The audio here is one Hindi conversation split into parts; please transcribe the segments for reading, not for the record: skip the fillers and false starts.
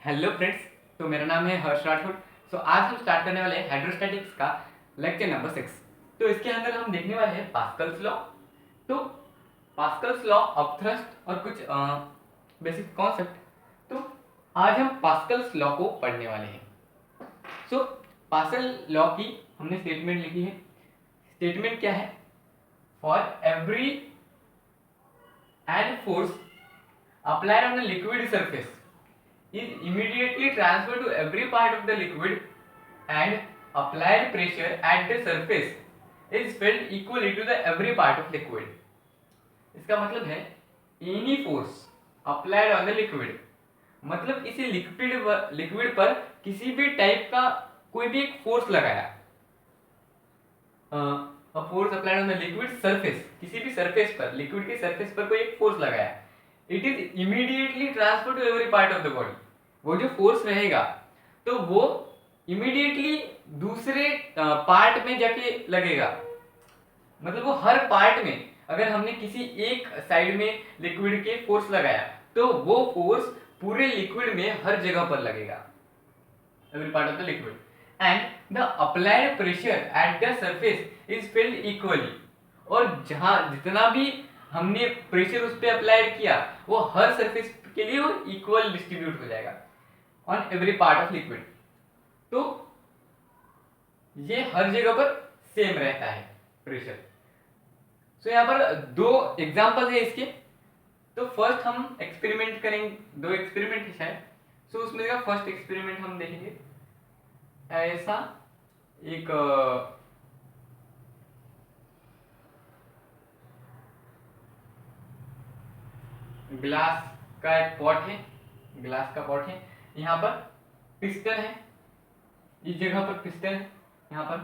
Hello friends. तो मेरा नाम है हर्ष राठौर। आज हम स्टार्ट करने वाले हैं हाइड्रोस्टैटिक्स का लेक्चर नंबर 6। तो इसके अंदर हम देखने वाले हैं पास्कल्स लॉ। तो पास्कल्स लॉ ऑफ थ्रस्ट और कुछ बेसिक कॉन्सेप्ट। तो आज हम पास्कल्स लॉ को पढ़ने वाले हैं। पास्कल लॉ की हमने स्टेटमेंट लिखी है। स्टेटमेंट क्या है? For every and force applied on the liquid surface is immediately transferred to every part of the liquid and applied pressure at the surface is felt equally to the every part of liquid. इसका मतलब है any force applied on the liquid, मतलब किसी लिक्विड पर किसी भी टाइप का कोई भी एक फोर्स लगाया। Force applied on the liquid surface, किसी भी सरफेस पर, लिक्विड के सरफेस पर कोई एक फोर्स लगाया, it is immediately transfer to every part of the body. वो जो फोर्स रहेगा तो वो इमीडिएटली दूसरे पार्ट में जाके लगेगा। मतलब वो हर पार्ट में, अगर हमने किसी एक साइड में लिक्विड के फोर्स लगाया तो वो फोर्स पूरे लिक्विड में हर जगह पर लगेगा, every part of the liquid, and the applied pressure at the surface is felt equally. और जहां जितना भी हमने प्रेशर उस पर अप्लाइड किया वो हर सरफेस के लिए वो इक्वल डिस्ट्रीब्यूट हो जाएगा on every part of liquid. तो ये हर जगह पर सेम रहता है प्रेशर। यहाँ पर दो एग्जांपल है इसके। तो फर्स्ट हम एक्सपेरिमेंट करेंगे, दो एक्सपेरिमेंट है शायद। उसमें का फर्स्ट एक्सपेरिमेंट हम देखेंगे। ऐसा एक ग्लास का एक पॉट है, ग्लास का पॉट है। यहाँ पर पिस्टन है, इस जगह पर पिस्टन है, यहाँ पर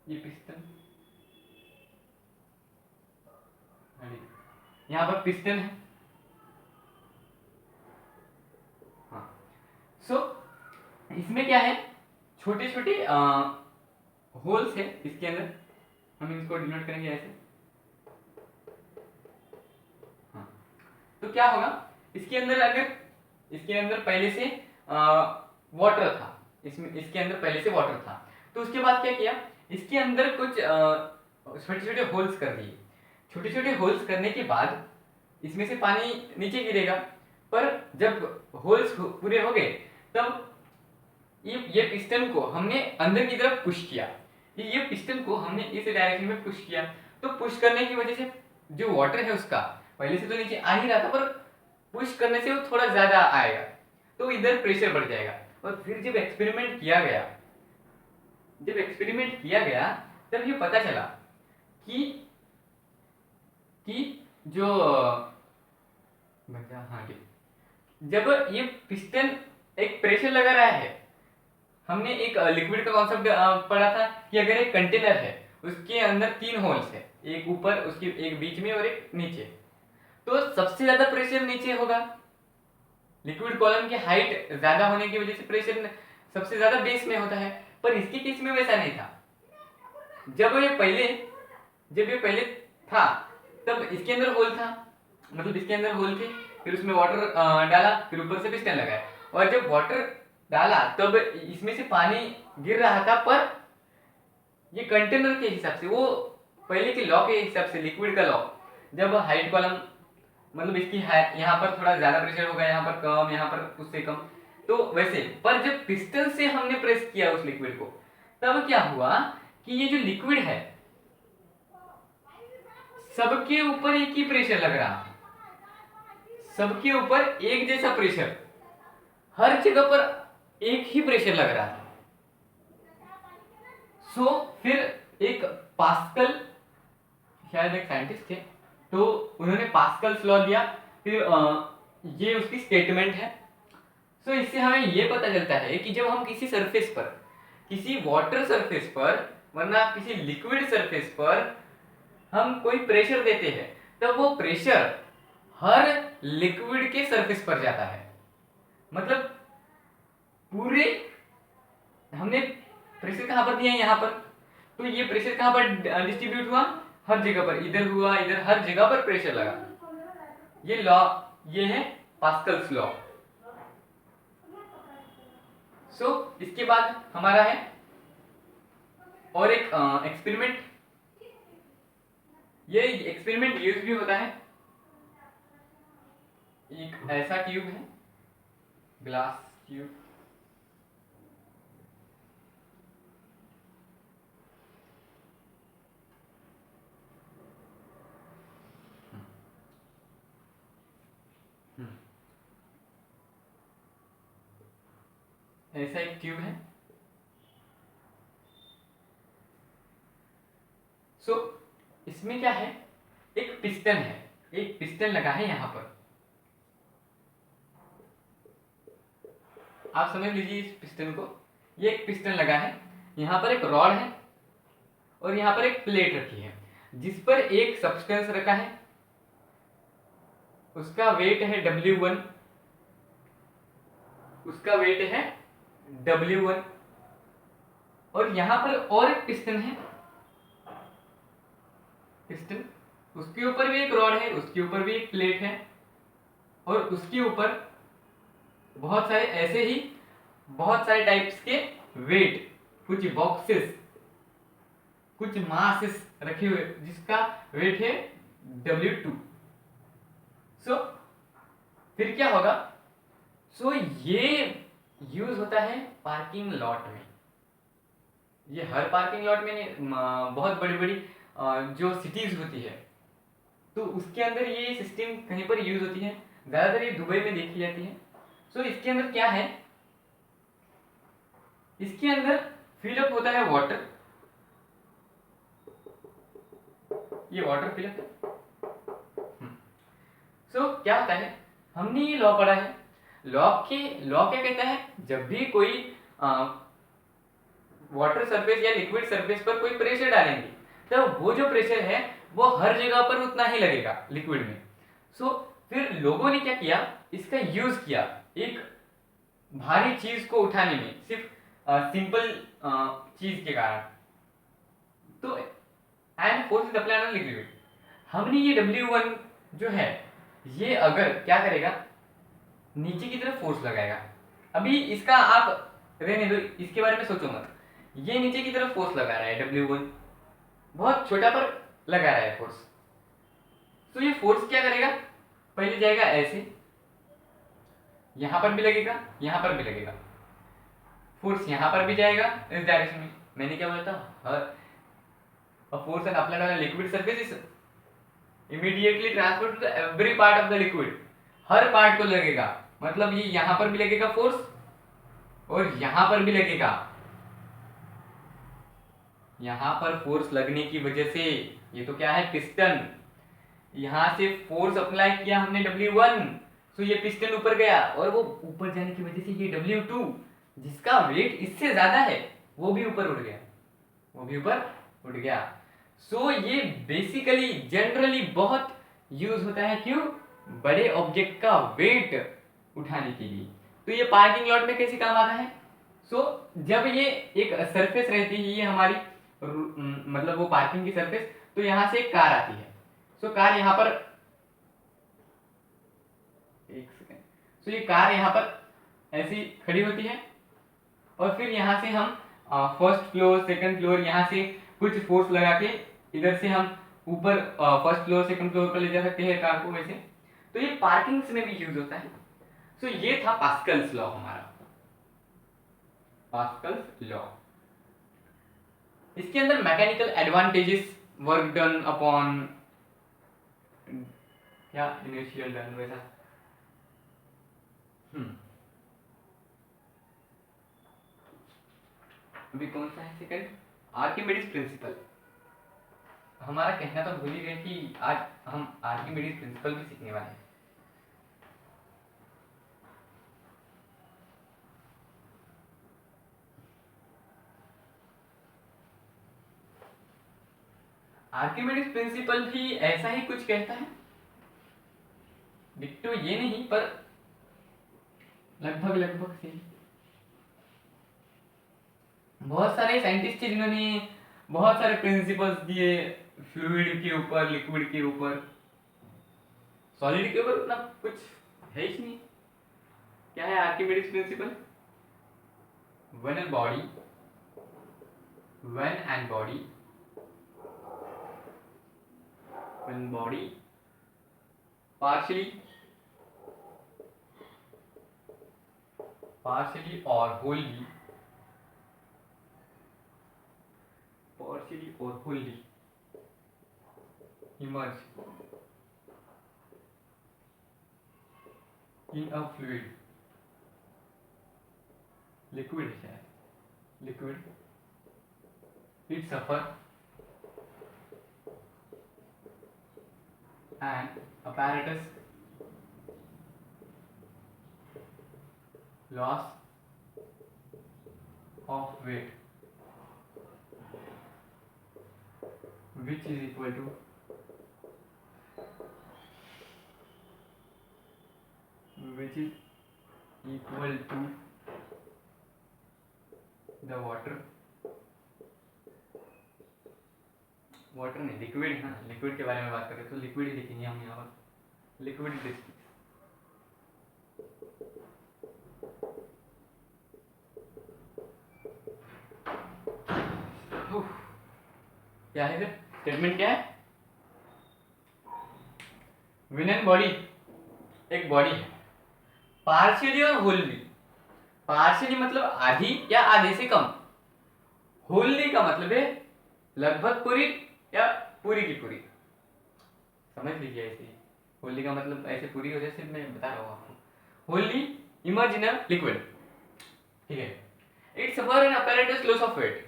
ये पिस्टन, यहाँ पर पिस्टन है। हाँ, इसमें क्या है, छोटे छोटे होल्स है इसके अंदर। हम इसको डिनोट करेंगे ऐसे। हाँ, तो क्या होगा इसके अंदर, अगर इसके अंदर पहले से वाटर था, इसके अंदर पहले से वाटर था, तो उसके बाद क्या किया, इसके अंदर कुछ छोटे छोटे होल्स कर दिए। छोटे छोटे होल्स करने के बाद इसमें से पानी नीचे गिरेगा, पर जब होल्स पूरे हो गए तब ये पिस्टन को हमने अंदर की तरफ पुश किया। ये पिस्टन को हमने इस डायरेक्शन में पुश किया, तो पुश करने की वजह से जो वाटर है उसका पहले से तो नीचे आ ही रहा था, पर पुश करने से वो थोड़ा ज्यादा आएगा, तो इधर प्रेशर बढ़ जाएगा। और फिर जब एक्सपेरिमेंट किया गया तब ये पता चला कि जो हाँ ठीक, जब ये पिस्टन एक प्रेशर लगा रहा है, हमने एक लिक्विड का कॉन्सेप्ट पढ़ा था कि अगर एक कंटेनर है उसके अंदर 3 होल्स है, एक ऊपर, उसके एक बीच में और एक नीचे, तो सबसे ज्यादा प्रेशर नीचे होगा। लिक्विड कॉलम की हाइट ज्यादा होने की वजह से प्रेशर सबसे ज्यादा बेस में होता है, पर इसके केस में वैसा नहीं था। जब ये पहले था तब इसके अंदर होल था, मतलब इसके अंदर होल थे, फिर उसमें वाटर डाला, फिर ऊपर से पिस्टन लगाया, और जब वाटर डाला तब इसमें से पानी गिर रहा था, पर ये कंटेनर के हिसाब से, वो पहले के लॉ के हिसाब से, लिक्विड का लॉ, जब हाइट कॉलम, मतलब इसकी यहाँ पर थोड़ा ज्यादा प्रेशर होगा, यहाँ पर कम, यहाँ पर उससे कम, तो वैसे। पर जब पिस्टन से हमने प्रेस किया उस लिक्विड को, तब क्या हुआ कि ये जो लिक्विड है सबके ऊपर एक ही प्रेशर लग रहा है, सबके ऊपर एक जैसा प्रेशर, हर जगह पर एक ही प्रेशर लग रहा था। फिर एक पास्कल, शायद एक साइंटिस्ट थे, तो उन्होंने पास्कल्स लॉ दिया। फिर ये उसकी स्टेटमेंट है। इससे हमें ये पता चलता है कि जब हम किसी सरफेस पर, किसी वाटर सरफेस पर, वरना किसी लिक्विड सरफेस पर हम कोई प्रेशर देते हैं, तब वो प्रेशर हर लिक्विड के सरफेस पर जाता है। मतलब पूरे हमने प्रेशर कहां पर दिया है, यहाँ पर, तो ये प्रेशर कहां पर डिस्ट्रीब्यूट हुआ, हर जगह पर, इधर हुआ, इधर, हर जगह पर प्रेशर लगा। ये लॉ, ये है पास्कल्स लॉ। सो इसके बाद हमारा है और एक एक्सपेरिमेंट। ये एक्सपेरिमेंट यूज भी होता है। एक ऐसा ट्यूब है, ग्लास ट्यूब, ऐसा एक ट्यूब है। सो इसमें क्या है, एक पिस्टन है, एक पिस्टन लगा है यहां पर। आप समझ लीजिए इस पिस्टन को। ये एक पिस्टन लगा है, यहां पर एक रॉड है और यहां पर एक प्लेट रखी है जिस पर एक सब्सटेंस रखा है। उसका वेट है W1, उसका वेट है W1। और यहां पर और एक पिस्टन है, पिस्टन, उसके ऊपर भी एक रॉड है, उसके ऊपर भी एक प्लेट है और उसके ऊपर बहुत सारे ऐसे ही बहुत सारे टाइप्स के वेट, कुछ बॉक्सेस, कुछ मासेस रखे हुए जिसका वेट है W2। सो फिर क्या होगा, सो ये यूज होता है पार्किंग लॉट में। ये हर पार्किंग लॉट में नहीं, बहुत बड़ी बड़ी जो सिटीज होती है तो उसके अंदर ये सिस्टम कहीं पर यूज होती है। ज्यादातर ये दुबई में देखी जाती है। सो इसके अंदर क्या है, इसके अंदर फिलअप होता है वाटर, ये वाटर फिलअप है। सो क्या होता है, हमने ये लॉ पढ़ा है। लॉ क्या कहता है, जब भी कोई वाटर सरफेस या लिक्विड सरफेस पर कोई प्रेशर डालेंगे तो वो जो प्रेशर है वो हर जगह पर उतना ही लगेगा लिक्विड में। सो फिर लोगों ने क्या किया, इसका यूज किया एक भारी चीज को उठाने में, सिर्फ सिंपल चीज के कारण। तो and force is applied on liquid. हमने ये W1 जो है ये अगर क्या करेगा, नीचे की तरफ फोर्स लगाएगा। अभी इसका आप रहने दो, इसके बारे में सोचो मत। ये नीचे की तरफ फोर्स लगा रहा है W1, बहुत छोटा पर लगा रहा है फोर्स। तो ये फोर्स क्या करेगा, पहले जाएगा ऐसे, यहां पर भी लगेगा, यहां पर भी लगेगा, फोर्स यहां पर भी जाएगा इस डायरेक्शन में। मैंने क्या बोला था, force and applied on liquid surface is immediately transfer to the every part of the liquid. हर पार्ट को लगेगा, मतलब ये यहां पर भी लगेगा फोर्स और यहां पर भी लगेगा। यहां पर फोर्स लगने की वजह से, ये तो क्या है पिस्टन, यहां से फोर्स अप्लाई किया हमने W1, तो ये पिस्टन ऊपर गया और वो ऊपर जाने की वजह से ये W2 जिसका वेट इससे ज्यादा है वो भी ऊपर उड़ गया, वो भी ऊपर उड़ गया। सो ये बेसिकली जनरली बहुत यूज होता है, क्यों, बड़े ऑब्जेक्ट का वेट उठाने के लिए। तो ये पार्किंग लॉट में कैसे काम आता है, सो जब ये एक सरफेस रहती है ये हमारी मतलब वो पार्किंग की सरफेस, तो यहां से एक कार आती है। सो कार यहाँ पर, एक सेकेंड, सो ये कार यहाँ पर ऐसी खड़ी होती है और फिर यहाँ से हम फर्स्ट फ्लोर सेकंड फ्लोर यहाँ से कुछ फोर्स लगा के इधर से हम ऊपर फर्स्ट फ्लोर सेकंड फ्लोर पर ले जा सकते हैं कार को वैसे। तो ये पार्किंग्स में भी यूज होता है। सो ये था पास्कल्स लॉ हमारा, पास्कल्स लॉ। इसके अंदर mechanical advantages, work done upon क्या इनिशियल डन वैसा। अभी कौन सा है सेकंड, आर्किमिडीज प्रिंसिपल। हमारा कहना तो भूल ही गए कि आज हम आर्किमिडीज प्रिंसिपल भी सीखने वाले हैं। आर्किमिडीज प्रिंसिपल भी ऐसा ही कुछ कहता है, डिक्टो ये नहीं पर लगभग लगभग से। बहुत सारे साइंटिस्ट थे जिन्होंने बहुत सारे प्रिंसिपल्स दिए, फ्लूइड के ऊपर, लिक्विड के ऊपर, सॉलिड के ऊपर उतना कुछ है ही नहीं। क्या है Archimedes principal, when a body partially or wholly immerse in a fluid, liquid है शायद, liquid, it suffer an apparatus loss of weight which is equal to the water नहीं, लिक्विड। हाँ, लिक्विड के बारे में बात करें तो लिक्विड ही लिखेंगे हम यहाँ पर, लिक्विड डिस्प्लेस। क्या है फिर स्टेटमेंट, क्या है? विनन बॉडी एक बॉडी है, पार्शियली और होलली। पार्शियली मतलब आधी या आधे से कम, होलली का मतलब है लगभग पूरी या पूरी की पूरी। समझ लीजिए ऐसे, होलली का मतलब ऐसे पूरी हो, जैसे मैं बता रहा हूँ आपको। होलली इमर्ज इन अ लिक्विड, ठीक है। It suffer an apparatus loss of weight,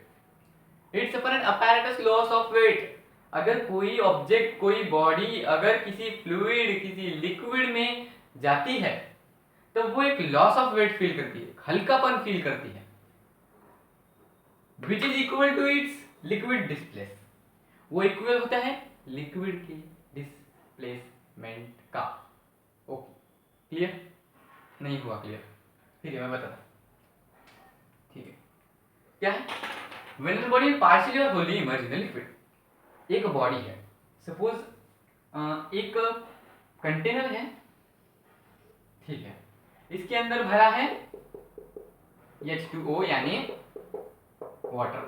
it suffer an apparatus loss of weight. अगर कोई ऑब्जेक्ट, कोई बॉडी अगर किसी फ्लूइड, किसी लिक्विड में जाती है तो वो एक लॉस ऑफ वेट फील करती है, हल्कापन फील करती है, which is equal to its liquid displace. वो इक्वल होता है लिक्विड के डिस्प्लेसमेंट का। Okay, clear? नहीं हुआ क्लियर? ठीक है, मैं बताता हूं। ठीक है, क्या है? व्हेन द बॉडी पार्शियली और होली इमर्ज इन लिक्विड। एक बॉडी है, सपोज एक कंटेनर है, ठीक है, इसके अंदर भरा है H2O यानी वाटर,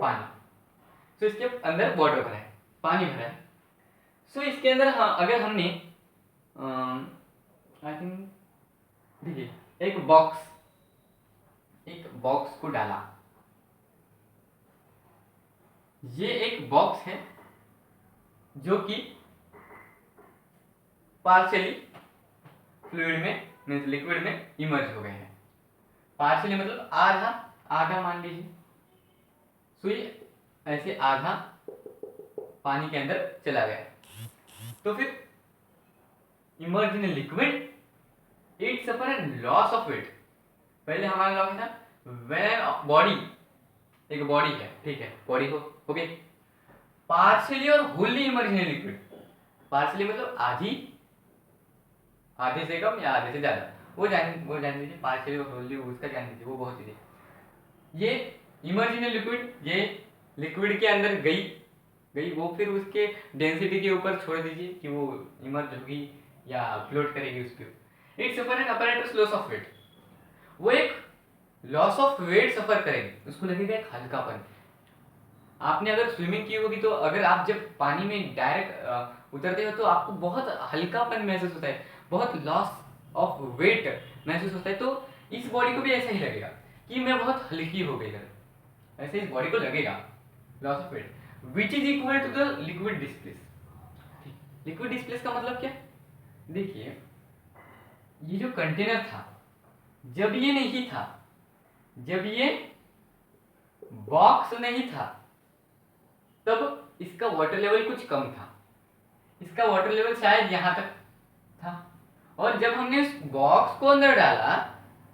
पानी। सो इसके अंदर वाटर भरा है, पानी भरा है। सो इसके अंदर हाँ, अगर हमने आई थिंक देखिए एक बॉक्स को डाला, ये एक बॉक्स है जो कि पार्शियली फ्लूइड में मींस लिक्विड में इमर्ज हो गए हैं। पार्शियली मतलब आधा, आधा मान लीजिए। सो ये ऐसे आधा पानी के अंदर चला गया, तो फिर emerge in liquid, it suffer an loss of weight. पहले हमारा लॉस था व्हेन बॉडी, एक बॉडी है, ठीक है, बॉडी हो गई पार्शियली और Holi emerge in liquid. Partially मतलब आधी, आधे से कम या आधे से ज्यादा, वो जान दीजिए। पार्शियली और होली उसका जान दीजिए, वो बहुत चीजें। ये इमर्ज इन लिक्विड, ये लिक्विड के अंदर गई, वो फिर उसके डेंसिटी के ऊपर छोड़ दीजिए कि वो इमर्ज होगी या फ्लोट करेगी उसके ऊपर। It suffer an apparatus loss of weight, वो एक लॉस ऑफ वेट सफर करेगी, उसको लगेगा एक हल्कापन। आपने अगर स्विमिंग की होगी तो अगर आप जब पानी में डायरेक्ट उतरते हो तो आपको बहुत हल्कापन महसूस होता है, बहुत लॉस ऑफ वेट महसूस होता है। तो इस बॉडी को भी ऐसा ही लगेगा कि मैं बहुत हल्की हो गई, ऐसे इस बॉडी को लगेगा loss of weight, which is equal to the liquid displace. Liquid displace का मतलब क्या? देखिए ये जो कंटेनर था, जब ये नहीं था, जब ये बॉक्स नहीं था, तब इसका वाटर लेवल कुछ कम था, इसका वाटर लेवल शायद यहां तक था। और जब हमने इस बॉक्स को अंदर डाला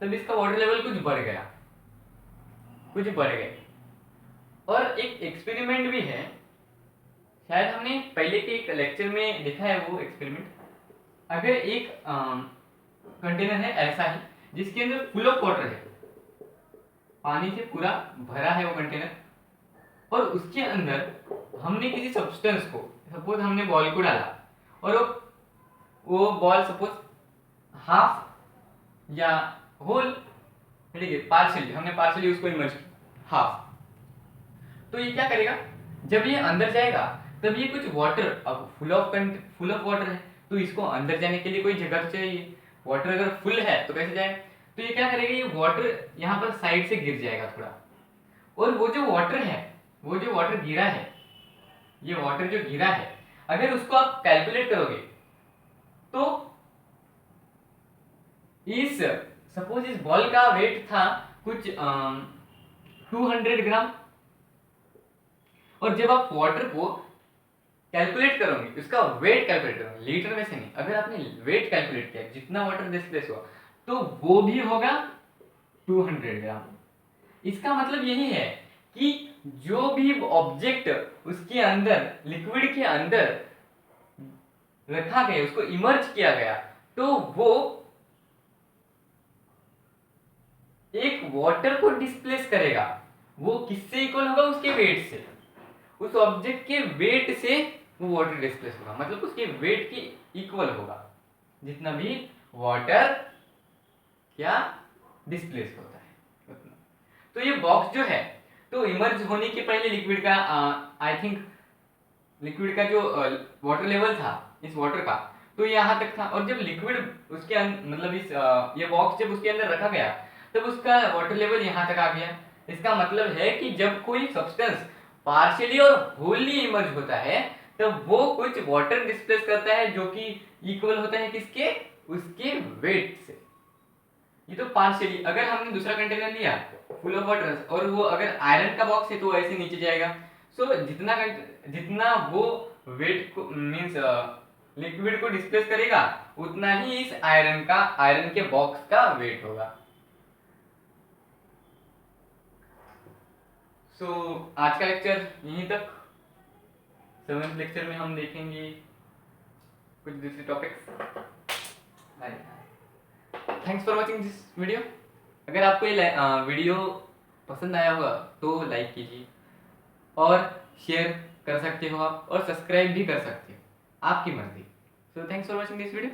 तब इसका वाटर लेवल कुछ बढ़ गया, कुछ बढ़ गए। और एक एक्सपेरिमेंट भी है, शायद हमने पहले के एक लेक्चर में देखा है वो एक्सपेरिमेंट। अगर एक कंटेनर है ऐसा ही जिसके अंदर फुल ऑफ वाटर है, पानी से पूरा भरा है वो कंटेनर, और उसके अंदर हमने किसी सब्सटेंस को, सपोज हमने बॉल को डाला और वो बॉल सपोज हाफ या होल ठीक है, पार्शियली हमने पार्शियली उसको इमर्ज किया हाफ। तो ये क्या करेगा, जब ये अंदर जाएगा तब ये कुछ वाटर, अब फुल ऑफ वाटर है तो इसको अंदर जाने के लिए कोई जगह तो चाहिए। वाटर अगर फुल है तो कैसे जाए, तो ये क्या करेगा, ये वाटर यहाँ पर साइड से गिर जाएगा थोड़ा, और वो जो वाटर है, वो जो वाटर गिरा है, ये वाटर जो गिरा है, अगर उसको आप कैलकुलेट करोगे तो इस सपोज इस बॉल का वेट था कुछ 200 ग्राम, और जब आप वाटर को कैलकुलेट करोगे, उसका वेट कैलकुलेट करोगे, लीटर में से नहीं, अगर आपने वेट कैलकुलेट किया जितना वाटर डिस्प्लेस हुआ तो वो भी होगा 200 ग्राम। इसका मतलब यही है कि जो भी ऑब्जेक्ट उसके अंदर, लिक्विड के अंदर रखा गया, उसको इमर्ज किया गया, तो वो एक वाटर को डिस्प्लेस करेगा। वो किससे इक्वल होगा, उसके वेट से, उस ऑब्जेक्ट के वेट से वो वाटर डिस्प्लेस होगा, मतलब उसके वेट के इक्वल होगा जितना भी वाटर क्या डिस्प्लेस होता है उतना। तो ये बॉक्स जो है, तो इमर्ज होने के पहले लिक्विड का आई थिंक लिक्विड का जो वाटर लेवल था इस वाटर का, तो ये यहाँ तक था, और जब लिक्विड उसके मतलब इस ये बॉक्स जब उसके अंदर रखा गया तब उसका वाटर लेवल यहाँ तक आ गया। इसका मतलब है कि जब कोई सब्सटेंस पार्शियली और होली इमर्ज होता है तब वो कुछ वाटर डिस्प्लेस करता है जो कि इक्वल होता है किसके, उसके वेट से। ये तो पार्शियली, अगर हमने दूसरा कंटेनर लिया फुल ऑफ वाटर और वो अगर आयरन का बॉक्स है तो ऐसे नीचे जाएगा, सो जितना वो वेट को मींस लिक्विड को डिस्प्लेस करेगा उतना ही इस आयरन के बॉक्स का वेट होगा। सो आज का लेक्चर यहीं तक। 7th लेक्चर में हम देखेंगे कुछ दूसरे topics. Thanks for watching this video. अगर आपको ये वीडियो पसंद आया होगा तो लाइक कीजिए और शेयर कर सकते हो आप, और सब्सक्राइब भी कर सकते हो, आपकी मर्जी। So thanks for watching this video.